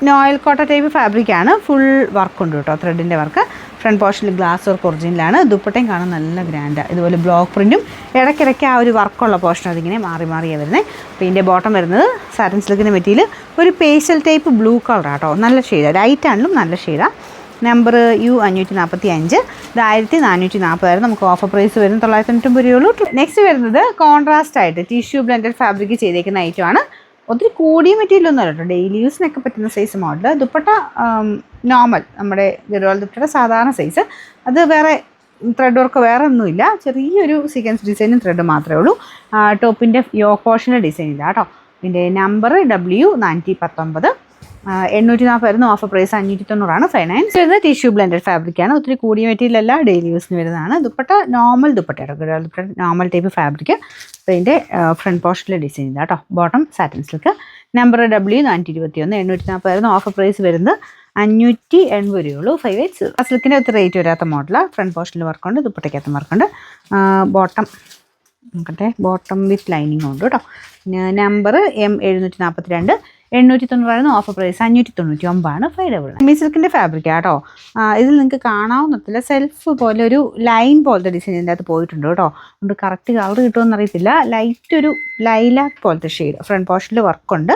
നോയിൽ കോട്ട type ഫാബ്രിക്കാണ്. Full വർക്കുണ്ട് കേട്ടോ, ത്രെഡിൻ്റെ വർക്ക്. ഫ്രണ്ട് പോർഷനിൽ ഗ്ലാസ് വർക്ക് ഒറിജിനലാണ്. ദുപ്പട്ടയും കാണാൻ നല്ല ഗ്രാൻഡാണ്. ഇതുപോലെ ബ്ലോക്ക് പ്രിൻറ്റും ഇടയ്ക്കിടയ്ക്ക് ആ ഒരു വർക്കുള്ള പോർഷൻ അതിങ്ങനെ മാറി മാറിയാണ് വരുന്നത്. അപ്പോൾ ഇതിൻ്റെ ബോട്ടം വരുന്നത് സാറ്റിൻ സിൽക്കിൻ്റെ മെറ്റീരിയൽ ഒരു പേസ്റ്റൽ ടൈപ്പ് ബ്ലൂ കളറാണ് കേട്ടോ. നല്ല ഷെയ്ഡാണ്, ലൈറ്റ് ആണെങ്കിലും നല്ല ഷെയ്ഡാണ്. നമ്പർ U545, ഇത് 1440 നമുക്ക് ഓഫർ പ്രൈസ് വരും 990 രൂപയുള്ളൂ. നെക്സ്റ്റ് വരുന്നത് കോൺട്രാസ്റ്റ് ആയിട്ട് ടിഷ്യൂ ബ്ലെൻഡഡ് ഫാബ്രിക് ചെയ്തേക്കുന്ന ഐറ്റമാണ്. ഒത്തിരി കൂടിയ മെറ്റീരിയലൊന്നും അല്ല കേട്ടോ, ഡെയിലി യൂസിനൊക്കെ പറ്റുന്ന സൈസ് മോഡൽ. ദുപ്പട്ട നോർമൽ നമ്മുടെ ഗഡ്വാൾ ദുപ്പട്ട സാധാരണ സൈസ്. അത് വേറെ ത്രെഡ് വർക്ക് വേറെ ഒന്നുമില്ല, ചെറിയൊരു സീക്വൻസ് ഡിസൈനും ത്രെഡ് മാത്രമേ ഉള്ളൂ. ടോപ്പിൻ്റെ യോക്ക് പോർഷൻ്റെ ഡിസൈൻ ഇല്ല കേട്ടോ. ഇതിൻ്റെ number W419, 840 offer price 590 finance വരുന്നത്. ടിഷ്യൂ ബ്ലെൻഡഡ് ഫാബ്രിക്കാണ്, ഒത്തിരി കൂടിയ മെറ്റീരിയൽ അല്ല, ഡെയിലി യൂസിന് വരുന്നതാണ്. ദുപ്പട്ട നോർമൽ ദുപ്പട്ടയാണ്, Gadwal dupatta normal type fabric. അപ്പോൾ ഇതിൻ്റെ ഫ്രണ്ട് പോർഷനിലെ ഡിസൈൻ ഇല്ല കേട്ടോ. Bottom satin silk, number W421, 840 offer price വരുന്നത് 580 രൂപയുള്ളൂ. 580. സിൽക്കിൻ്റെ ഒത്തിരി റേറ്റ് വരാത്ത മോഡലാണ്. ഫ്രണ്ട് പോർഷനിൽ വർക്കുണ്ട്, ദുപ്പട്ടയ്ക്കകത്ത് വർക്കുണ്ട്. ബോട്ടം നോക്കട്ടെ, ബോട്ടം വിത്ത് ലൈനിങ് ഉണ്ട് കേട്ടോ. Number M742, 890 offer price 599 500. Semi സിൽക്കിൻ്റെ ഫാബ്രിക് കേട്ടോ. ഇതിൽ നിങ്ങൾക്ക് കാണാവുന്നതില്ല, സെൽഫ് പോലെ ഒരു ലൈൻ പോലത്തെ ഡിസൈൻ ഇതിൻ്റെ അകത്ത് പോയിട്ടുണ്ട് കേട്ടോ. അതുകൊണ്ട് കറക്റ്റ് കളർ കിട്ടുമെന്ന് അറിയത്തില്ല. ലൈറ്റ് ഒരു ലൈലാക്ക് പോലത്തെ ഷെയ്ഡ്. ഫ്രണ്ട് പോർഷനിൽ വർക്കുണ്ട്,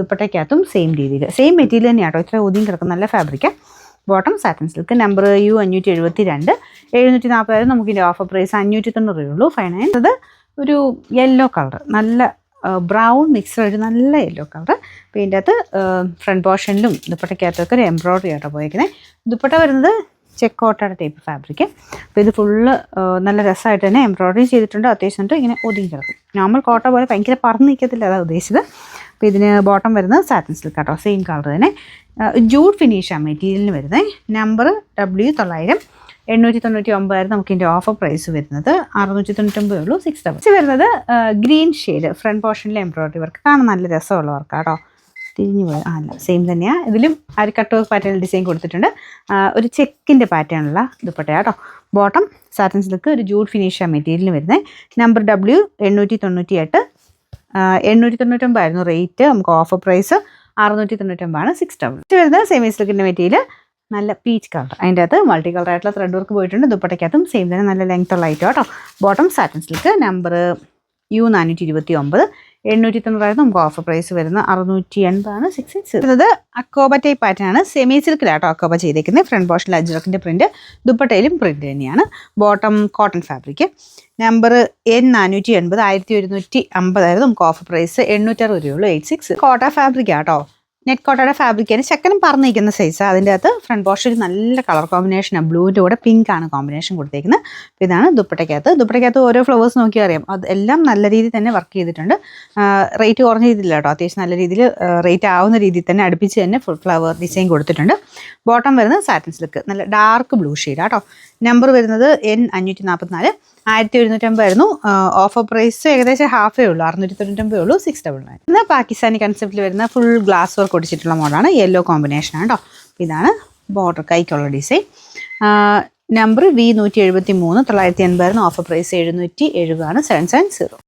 ദുപ്പട്ടയ്ക്കകത്തും സെയിം രീതിയിൽ സെയിം മെറ്റീരിയൽ തന്നെയാണ് കേട്ടോ. ഇത്ര ഒതുങ്ങി കിടക്കുന്ന നല്ല fabric. Bottom satin silk, number U572, 740 നമുക്കിതിൻ്റെ ഓഫർ പ്രൈസ് 590 രൂപയുള്ളൂ. ഫൈനാൻസ്. അത് ഒരു യെല്ലോ കളർ, നല്ല ബ്രൗൺ മിക്സ്ഡ് ഒരു നല്ല യെല്ലോ കളർ. അപ്പോൾ ഇതിൻ്റെ അകത്ത് ഫ്രണ്ട് പോർഷനിലും ദുപ്പട്ടയ്ക്കകത്തൊക്കെ ഒരു എംബ്രോയ്ഡറി ആയിട്ടോ പോയിരിക്കുന്നത്. ദുപ്പട്ട വരുന്നത് ചെക്കോട്ടയുടെ ടൈപ്പ് ഫാബ്രിക്. അപ്പോൾ ഇത് ഫുള്ള് നല്ല രസമായിട്ട് തന്നെ എംബ്രോയ്ഡറി ചെയ്തിട്ടുണ്ട്. അത്യാവശ്യം ഇങ്ങനെ ഒതുങ്ങി കിടക്കും. നോർമൽ കോട്ട പോലെ ഭയങ്കര പറന്ന് നിൽക്കത്തില്ല, അതാണ് ഉദ്ദേശിച്ചത്. അപ്പോൾ ഇതിന് ബോട്ടം വരുന്നത് സാറ്റിൻ സിൽക്ക് കേട്ടോ, സെയിം കളർ തന്നെ. ജൂട്ട് ഫിനിഷാണ് മെറ്റീരിയലിന് വരുന്നത്. നമ്പർ W900, 899 നമുക്കിതിൻ്റെ ഓഫർ പ്രൈസ് വരുന്നത് 699 ഉള്ളൂ. 6 വരുന്നത് ഗ്രീൻ ഷെയ്ഡ്. ഫ്രണ്ട് പോർഷനിൽ എംബ്രോയ്ഡറി വർക്ക് കാണാൻ നല്ല രസമുള്ള വർക്കാട്ടോ. തിരിഞ്ഞു പോയി അല്ല, സെയിം തന്നെയാണ്. ഇതിലും ഒരു കട്ട് വർക്ക് പാറ്റേൺ ഡിസൈൻ കൊടുത്തിട്ടുണ്ട്. ഒരു ചെക്കിൻ്റെ പാറ്റേണുള്ള ദുപ്പട്ട കേട്ടോ. ബോട്ടം സാറ്റിൻ സിൽക്ക്, ഒരു ജൂട്ട് ഫിനിഷാണ് മെറ്റീരിയലിന് വരുന്നത്. നമ്പർ W898, 899 ആയിരുന്നു റേറ്റ്. നമുക്ക് ഓഫർ പ്രൈസ് 699 600. വരുന്നത് സെമി സിൽക്കിൻ്റെ മെറ്റീരിയൽ, നല്ല പീച്ച് കളർ. അതിൻ്റെ അകത്ത് മൾട്ടി കളർ ആയിട്ടുള്ള ത്രെഡ് വർക്ക് പോയിട്ടുണ്ട്. ദുപ്പട്ടയ്ക്കകത്തും സെയിം തന്നെ നല്ല ലെങ്ത് ഉള്ള ഐറ്റം കേട്ടോ. Bottom satin silk, number U429, 890 നമുക്ക് ഓഫർ പ്രൈസ് വരുന്ന 680 660. വരുന്നത് അക്കോബ ടൈപ്പ് പാറ്റേൺ, സെമി സിൽക്കിലാട്ടോ അക്കോബ ചെയ്തേക്കുന്നത്. ഫ്രണ്ട് പോർഷനിൽ അജ്രക്കിൻ്റെ പ്രിൻറ്റ്, ദുപ്പട്ടയിലും പ്രിൻറ്റ് തന്നെയാണ്. Bottom cotton fabric. Number N480, 1150 നമുക്ക് ഓഫർ പ്രൈസ് 860 രൂപയുള്ളൂ. 86. കോട്ട ഫാബ്രിക് ആട്ടോ, നെറ്റ് കോട്ടയുടെ ഫാബ്രിക്കാണ്. ശക്കനം പറന്നിരിക്കുന്ന സൈസാണ്. അതിൻ്റെ അകത്ത് ഫ്രണ്ട് പോർഷനിൽ നല്ല കളർ കോമ്പിനേഷനാണ്, ബ്ലൂവിൻ്റെ കൂടെ പിങ്ക് ആണ് കോമ്പിനേഷൻ കൊടുത്തേക്കുന്നത്. അപ്പോൾ ഇതാണ് ദുപ്പട്ടയ്ക്കകത്ത് ഓരോ ഫ്ലവേഴ്സ് നോക്കിയാൽ അറിയാം. അത് എല്ലാം നല്ല രീതിയിൽ തന്നെ വർക്ക് ചെയ്തിട്ടുണ്ട്. റേറ്റ് കുറഞ്ഞ രീതിയില്ല കേട്ടോ, അത്യാവശ്യം നല്ല രീതിയിൽ റേറ്റ് ആവുന്ന രീതിയിൽ തന്നെ അടുപ്പിച്ച് തന്നെ ഫുൾ ഫ്ലവർ ഡിസൈൻ കൊടുത്തിട്ടുണ്ട്. ബോട്ടം വരുന്നത് സാറ്റിൻ സിൽക്ക്, നല്ല ഡാർക്ക് ബ്ലൂ ഷെയ്ഡ് കേട്ടോ. നമ്പർ വരുന്നത് N544, 1750 ആയിരുന്നു. ഓഫർ പ്രൈസ് ഏകദേശം ഹാഫേ ഉള്ളൂ, 699 ഉള്ളൂ. 699. എന്നാൽ പാകിസ്ഥാനി കൺസെപ്റ്റിൽ വരുന്ന ഫുൾ ഗ്ലാസ് വർക്ക് ഒടിച്ചിട്ടുള്ള മോഡാണ്, യെല്ലോ കോമ്പിനേഷനാണ് കേട്ടോ. ഇതാണ് ബോർഡർ കൈക്കുള്ള design. Number V173, 980 offer price 770 770.